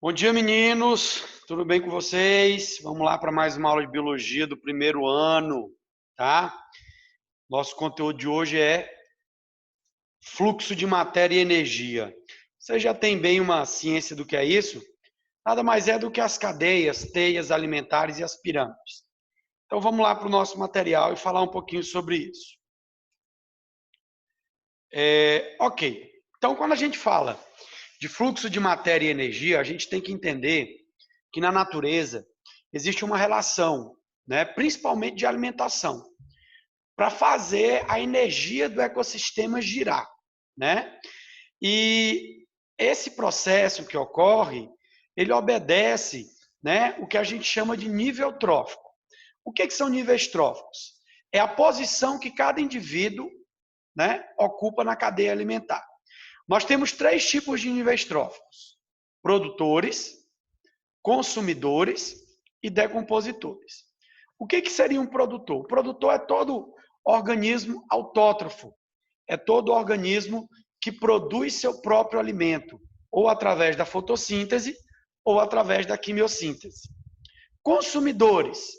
Bom dia, meninos. Tudo bem com vocês? Vamos lá para mais uma aula de biologia do primeiro ano, tá? Nosso conteúdo de hoje é fluxo de matéria e energia. Você já tem bem uma ciência do que é isso? Nada mais é do que as cadeias, teias alimentares e as pirâmides. Então vamos lá para o nosso material e falar um pouquinho sobre isso. Ok. Então quando a gente fala de fluxo de matéria e energia, a gente tem que entender que na natureza existe uma relação, né, principalmente de alimentação, para fazer a energia do ecossistema girar, né? E esse processo que ocorre, ele obedece, né, o que a gente chama de nível trófico. O que são níveis tróficos? É a posição que cada indivíduo, né, ocupa na cadeia alimentar. Nós temos três tipos de níveis tróficos: produtores, consumidores e decompositores. O que seria um produtor? O produtor é todo organismo autótrofo, é todo organismo que produz seu próprio alimento, ou através da fotossíntese, ou através da quimiossíntese. Consumidores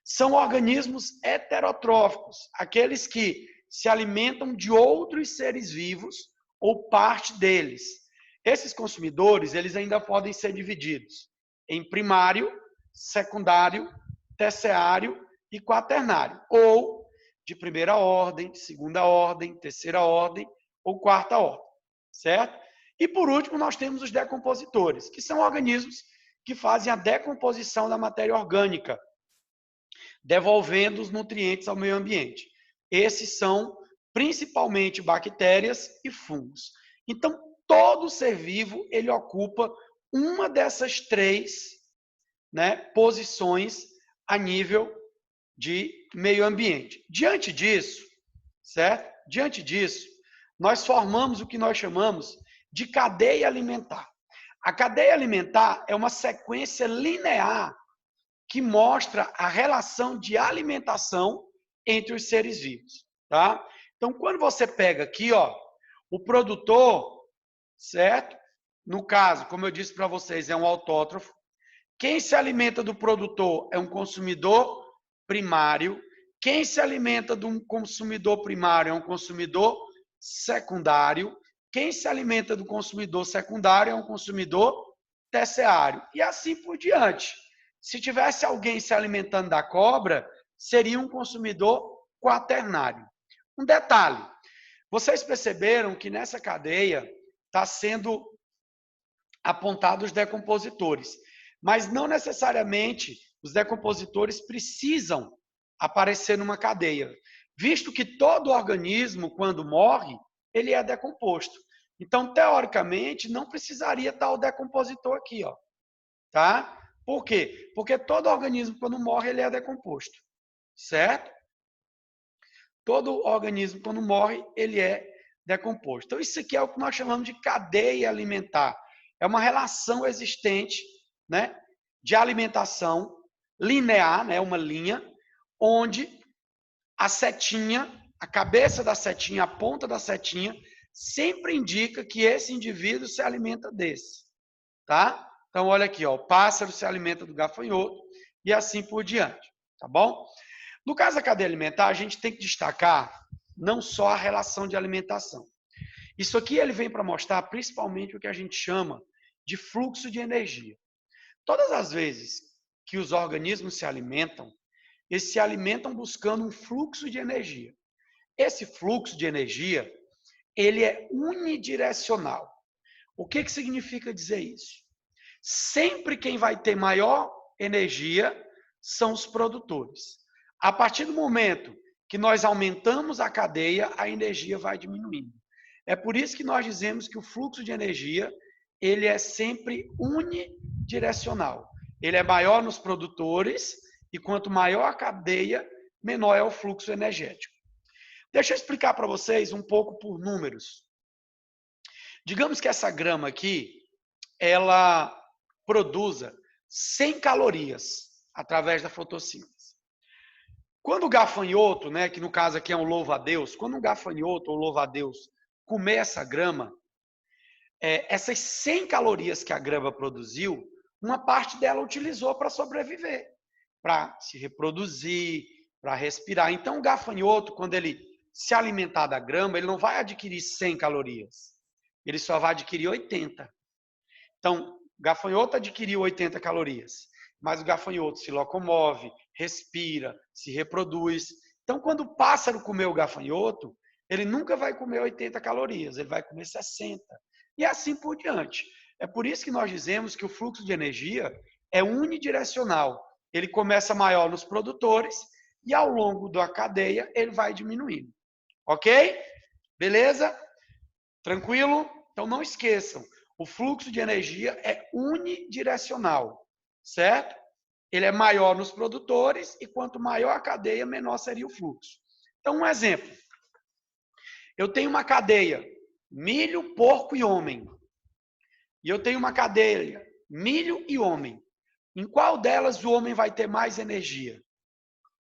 são organismos heterotróficos, aqueles que se alimentam de outros seres vivos ou parte deles. Esses consumidores, eles ainda podem ser divididos em primário, secundário, terciário e quaternário, ou de primeira ordem, segunda ordem, terceira ordem ou quarta ordem, certo? E por último, nós temos os decompositores, que são organismos que fazem a decomposição da matéria orgânica, devolvendo os nutrientes ao meio ambiente. Esses são principalmente bactérias e fungos. Então, todo ser vivo, ele ocupa uma dessas três, né, posições a nível de meio ambiente. Diante disso, certo? Diante disso, nós formamos o que nós chamamos de cadeia alimentar. A cadeia alimentar é uma sequência linear que mostra a relação de alimentação entre os seres vivos, tá? Então, quando você pega aqui, ó, o produtor, certo? No caso, como eu disse para vocês, é um autótrofo. Quem se alimenta do produtor é um consumidor primário. Quem se alimenta de um consumidor primário é um consumidor secundário. Quem se alimenta do consumidor secundário é um consumidor terciário. E assim por diante. Se tivesse alguém se alimentando da cobra, seria um consumidor quaternário. Um detalhe: vocês perceberam que nessa cadeia está sendo apontados os decompositores, mas não necessariamente os decompositores precisam aparecer numa cadeia, visto que todo organismo, quando morre, ele é decomposto. Então, teoricamente, não precisaria estar o decompositor aqui, ó, tá? Por quê? Porque todo organismo, quando morre, ele é decomposto, certo? Todo organismo, quando morre, ele é decomposto. Então, isso aqui é o que nós chamamos de cadeia alimentar. É uma relação existente, né, de alimentação linear, né, uma linha, onde a setinha, a cabeça da setinha, a ponta da setinha, sempre indica que esse indivíduo se alimenta desse, tá? Então, olha aqui, ó, o pássaro se alimenta do gafanhoto e assim por diante, tá bom? No caso da cadeia alimentar, a gente tem que destacar não só a relação de alimentação. Isso aqui ele vem para mostrar principalmente o que a gente chama de fluxo de energia. Todas as vezes que os organismos se alimentam, eles se alimentam buscando um fluxo de energia. Esse fluxo de energia, ele é unidirecional. O que significa dizer isso? Sempre quem vai ter maior energia são os produtores. A partir do momento que nós aumentamos a cadeia, a energia vai diminuindo. É por isso que nós dizemos que o fluxo de energia, ele é sempre unidirecional. Ele é maior nos produtores e quanto maior a cadeia, menor é o fluxo energético. Deixa eu explicar para vocês um pouco por números. Digamos que essa grama aqui, ela produza 100 calorias através da fotossíntese. Quando o gafanhoto, né, que no caso aqui é um louva-a-Deus, quando um gafanhoto ou louva-a-Deus comer essa grama, essas 100 calorias que a grama produziu, uma parte dela utilizou para sobreviver, para se reproduzir, para respirar. Então, o gafanhoto, quando ele se alimentar da grama, ele não vai adquirir 100 calorias. Ele só vai adquirir 80. Então, o gafanhoto adquiriu 80 calorias, mas o gafanhoto se locomove, respira, se reproduz. Então, quando o pássaro comer o gafanhoto, ele nunca vai comer 80 calorias, ele vai comer 60. E assim por diante. É por isso que nós dizemos que o fluxo de energia é unidirecional. Ele começa maior nos produtores e ao longo da cadeia ele vai diminuindo. Ok? Beleza? Tranquilo? Então não esqueçam, o fluxo de energia é unidirecional, certo? Ele é maior nos produtores e quanto maior a cadeia, menor seria o fluxo. Então um exemplo. Eu tenho uma cadeia milho, porco e homem. E eu tenho uma cadeia milho e homem. Em qual delas o homem vai ter mais energia?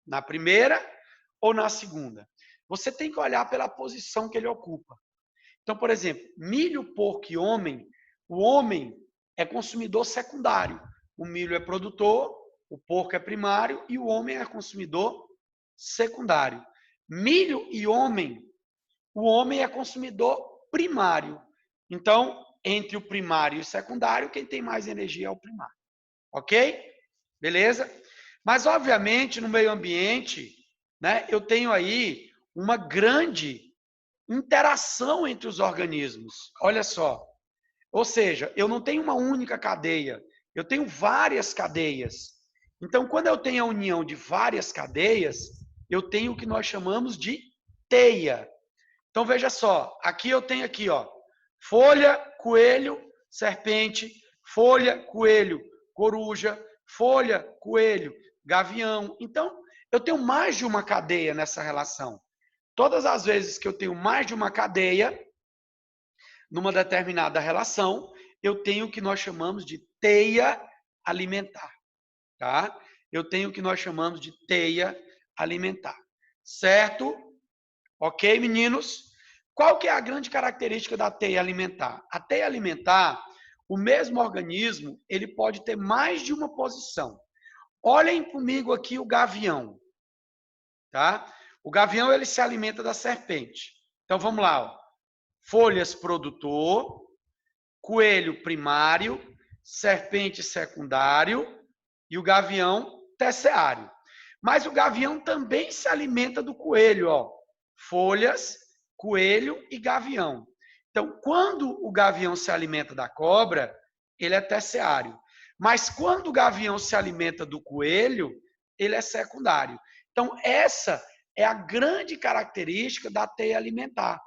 Na primeira ou na segunda? Você tem que olhar pela posição que ele ocupa. Então, por exemplo, milho, porco e homem, o homem é consumidor secundário. O milho é produtor, o porco é primário e o homem é consumidor secundário. Milho e homem, o homem é consumidor primário. Então, entre o primário e o secundário, quem tem mais energia é o primário. Ok? Beleza? Mas, obviamente, no meio ambiente, né, eu tenho aí uma grande interação entre os organismos. Olha só. Ou seja, eu não tenho uma única cadeia, eu tenho várias cadeias. Então, quando eu tenho a união de várias cadeias, eu tenho o que nós chamamos de teia. Então, veja só, aqui eu tenho aqui, ó, folha, coelho, serpente, folha, coelho, coruja, folha, coelho, gavião. Então, eu tenho mais de uma cadeia nessa relação. Todas as vezes que eu tenho mais de uma cadeia, numa determinada relação, eu tenho o que nós chamamos de teia alimentar, tá? Eu tenho o que nós chamamos de teia alimentar, certo? Ok, meninos? Qual que é a grande característica da teia alimentar? A teia alimentar, o mesmo organismo, ele pode ter mais de uma posição. Olhem comigo aqui o gavião, tá? O gavião, ele se alimenta da serpente. Então, vamos lá, ó. Folhas produtor, coelho primário, serpente secundário e o gavião terciário. Mas o gavião também se alimenta do coelho, ó. Folhas, coelho e gavião. Então, quando o gavião se alimenta da cobra, ele é terciário. Mas quando o gavião se alimenta do coelho, ele é secundário. Então, essa é a grande característica da teia alimentar.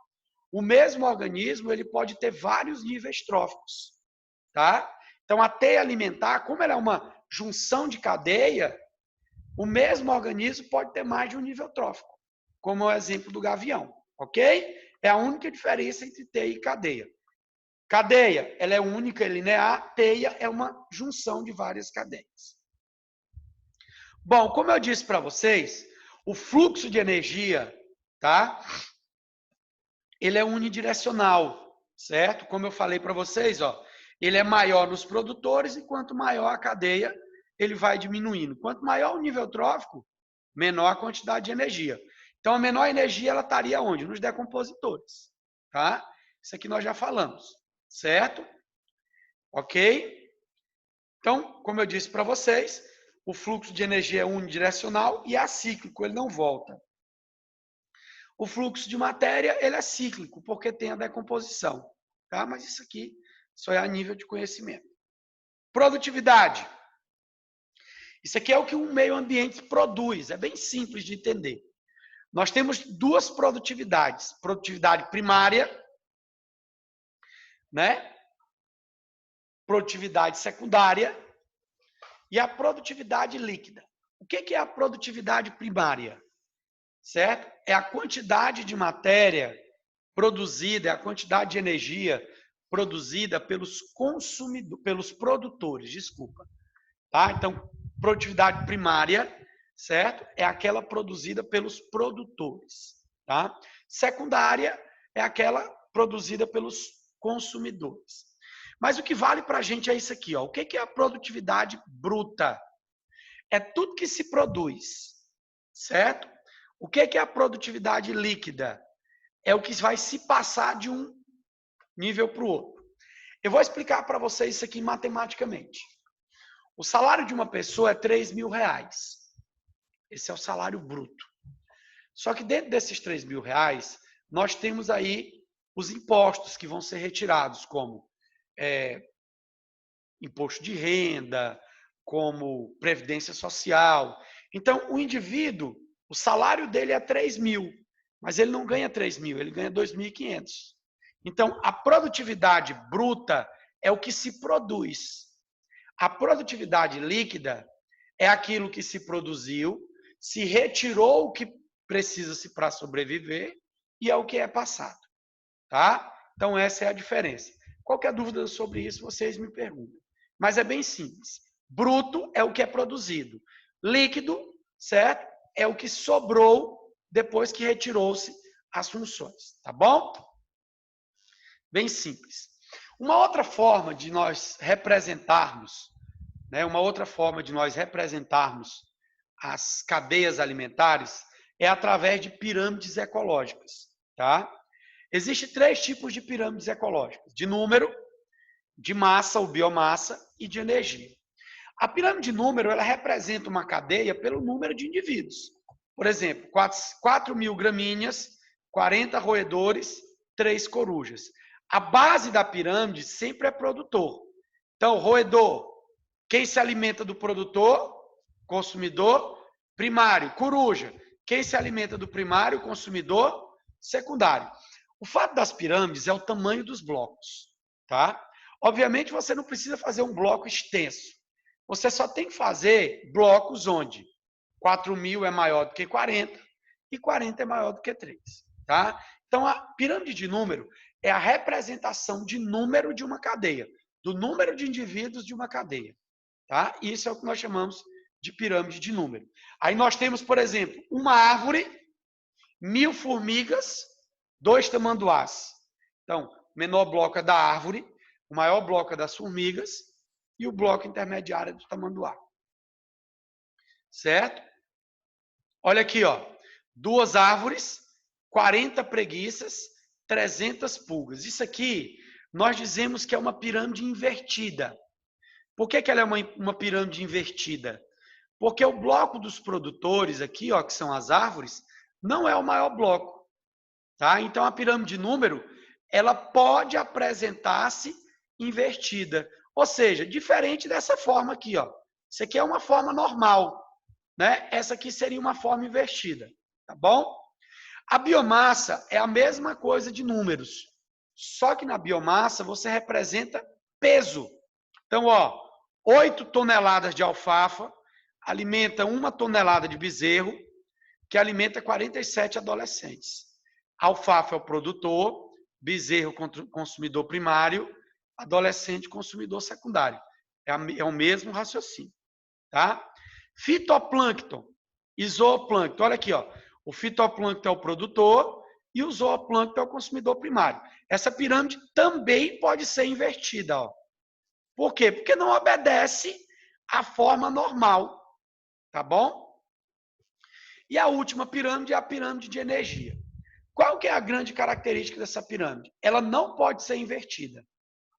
O mesmo organismo, ele pode ter vários níveis tróficos, tá? Então, a teia alimentar, como ela é uma junção de cadeia, o mesmo organismo pode ter mais de um nível trófico, como é o exemplo do gavião, ok? É a única diferença entre teia e cadeia. Cadeia, ela é única e linear, teia é uma junção de várias cadeias. Bom, como eu disse para vocês, o fluxo de energia, tá? Ele é unidirecional, certo? Como eu falei para vocês, ó, ele é maior nos produtores e quanto maior a cadeia, ele vai diminuindo. Quanto maior o nível trófico, menor a quantidade de energia. Então, a menor energia, ela estaria onde? Nos decompositores, tá? Isso aqui nós já falamos, certo? Ok? Então, como eu disse para vocês, o fluxo de energia é unidirecional e é acíclico, ele não volta. O fluxo de matéria, ele é cíclico, porque tem a decomposição, tá? Mas isso aqui só é a nível de conhecimento. Produtividade. Isso aqui é o que um meio ambiente produz, é bem simples de entender. Nós temos duas produtividades, produtividade primária, né? Produtividade secundária e a produtividade líquida. O que é a produtividade primária? Certo? É a quantidade de matéria produzida, é a quantidade de energia produzida pelos consumidores, pelos produtores, desculpa. Tá? Então, produtividade primária, certo? É aquela produzida pelos produtores, tá? Secundária é aquela produzida pelos consumidores. Mas o que vale para a gente é isso aqui, ó. O que é a produtividade bruta? É tudo que se produz, certo? O que é a produtividade líquida? É o que vai se passar de um nível para o outro. Eu vou explicar para vocês isso aqui matematicamente. O salário de uma pessoa é R$3.000. Esse é o salário bruto. Só que dentro desses R$3.000, nós temos aí os impostos que vão ser retirados, como imposto de renda, como previdência social. Então, o indivíduo, o salário dele é 3.000, mas ele não ganha 3.000, ele ganha 2.500. Então, a produtividade bruta é o que se produz. A produtividade líquida é aquilo que se produziu, se retirou o que precisa-se para sobreviver e é o que é passado. Tá? Então, essa é a diferença. Qualquer dúvida sobre isso, vocês me perguntam. Mas é bem simples. Bruto é o que é produzido. Líquido, certo? É o que sobrou depois que retirou-se as funções. Tá bom? Bem simples. Uma outra forma de nós representarmos, as cadeias alimentares é através de pirâmides ecológicas, tá? Existem 3 tipos de pirâmides ecológicas: de número, de massa ou biomassa e de energia. A pirâmide de número, ela representa uma cadeia pelo número de indivíduos. Por exemplo, 4.000 gramíneas, 40 roedores, 3 corujas. A base da pirâmide sempre é produtor. Então, roedor, quem se alimenta do produtor? Consumidor primário. Coruja, quem se alimenta do primário? Consumidor secundário. O fato das pirâmides é o tamanho dos blocos, tá? Obviamente, você não precisa fazer um bloco extenso. Você só tem que fazer blocos onde 4.000 é maior do que 40 e 40 é maior do que 3, tá? Então, a pirâmide de número é a representação de número de uma cadeia, do número de indivíduos de uma cadeia, tá? Isso é o que nós chamamos de pirâmide de número. Aí nós temos, por exemplo, uma árvore, 1.000 formigas, 2 tamanduás. Então, o menor bloco é da árvore, o maior bloco é das formigas e o bloco intermediário é do tamanduá. Certo? Olha aqui, ó. 2 árvores, 40 preguiças, 300 pulgas. Isso aqui nós dizemos que é uma pirâmide invertida. Por que ela é uma pirâmide invertida? Porque o bloco dos produtores aqui, ó, que são as árvores, não é o maior bloco. Tá? Então, a pirâmide de número, ela pode apresentar-se invertida. Ou seja, diferente dessa forma aqui, ó. Isso aqui é uma forma normal, né? Essa aqui seria uma forma invertida, tá bom? A biomassa é a mesma coisa de números, só que na biomassa você representa peso. Então, ó, 8 toneladas de alfafa alimenta 1 tonelada de bezerro, que alimenta 47 adolescentes. Alfafa é o produtor, bezerro consumidor primário, adolescente consumidor secundário. É o mesmo raciocínio, tá? Fitoplâncton e zooplâncton. Olha aqui, ó. O fitoplâncton é o produtor e o zooplâncton é o consumidor primário. Essa pirâmide também pode ser invertida, ó. Por quê? Porque não obedece à forma normal, tá bom? E a última pirâmide é a pirâmide de energia. Qual que é a grande característica dessa pirâmide? Ela não pode ser invertida,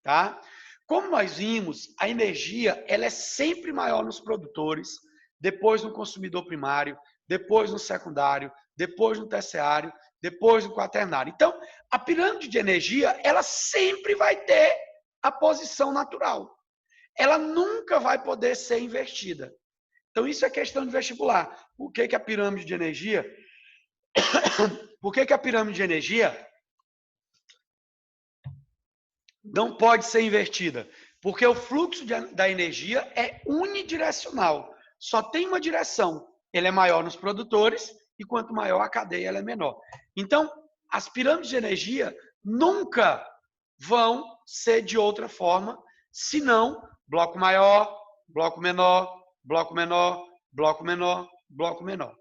tá? Como nós vimos, a energia ela é sempre maior nos produtores, depois no consumidor primário, depois no secundário, depois no terciário, depois no quaternário. Então, a pirâmide de energia, ela sempre vai ter a posição natural. Ela nunca vai poder ser invertida. Então, isso é questão de vestibular. Por que a pirâmide de energia... Por que a pirâmide de energia não pode ser invertida? Porque o fluxo da energia é unidirecional. Só tem uma direção. Ele é maior nos produtores e quanto maior a cadeia, ela é menor. Então, as pirâmides de energia nunca vão ser de outra forma, senão bloco maior, bloco menor, bloco menor, bloco menor, bloco menor.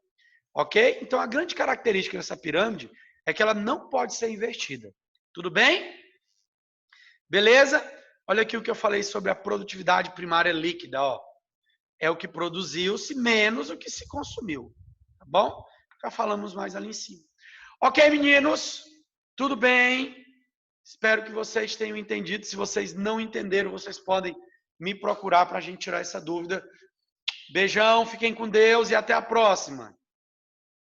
Ok? Então, a grande característica dessa pirâmide é que ela não pode ser invertida. Tudo bem? Beleza? Olha aqui o que eu falei sobre a produtividade primária líquida, ó. É o que produziu-se menos o que se consumiu, tá bom? Já falamos mais ali em cima. Ok, meninos? Tudo bem? Espero que vocês tenham entendido. Se vocês não entenderam, vocês podem me procurar para a gente tirar essa dúvida. Beijão, fiquem com Deus e até a próxima.